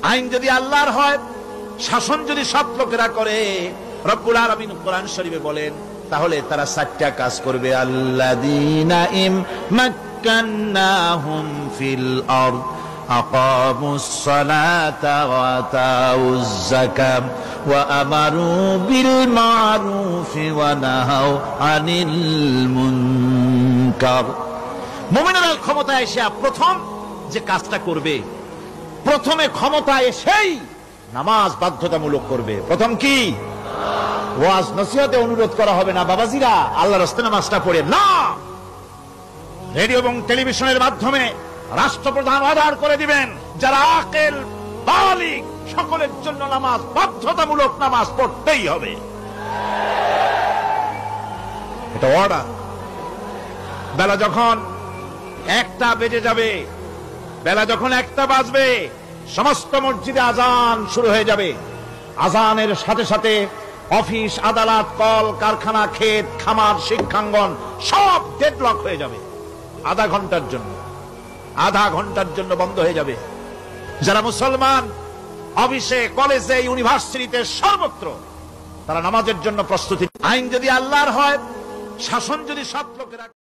আইন যদি আল্লাহর হয়, শাসন যদি সৎ লোকেরা করে, রব্বুল আলামিন কোরআন শরীফে বলেন, তাহলে তারা 4টা কাজ করবে। আল্লাযীনা মাক্কান্নাহুম ফিল আরদ আকামুস সালাতা ওয়া আতাউজ যাকাত ওয়া আমারু বিল মা'রুফি ওয়া নাহাউ আনিল মুনকার। মুমিনেরা ক্ষমতায় এসে প্রথম যে কাজটা করবে, প্রথমে ক্ষমতায় এসেই নামাজ বাধ্যতামূলক করবে। প্রথম কি? ওয়াজ নসিহতে অনুরোধ করা হবে না, বাবাজিরা আল্লাহর রাস্তায় নামাজটা পড়ে না। রেডিও এবং টেলিভিশনের মাধ্যমে রাষ্ট্রপ্রধান অর্ডার করে দিবেন, যারা আকেল বালিগ সকলের জন্য নামাজ বাধ্যতামূলক, নামাজ পড়তেই হবে। এটা অর্ডার। বেলা যখন 1টা বেজে যাবে, বেলা যখন 1টা বাজবে, সমস্ত মসজিদে আজান শুরু হয়ে যাবে। আজানের সাথে সাথে অফিস, আদালত, কল কারখানা, ক্ষেত খামার, শিক্ষাঙ্গন সব ডেডলক হয়ে যাবে। আধা ঘন্টার জন্য বন্ধ হয়ে যাবে। যারা মুসলমান অফিসে, কলেজে, ইউনিভার্সিটিতে, সর্বত্র তারা নামাজের জন্য প্রস্তুতি। আইন যদি আল্লাহর হয়, শাসন যদি সৎ লোকেরা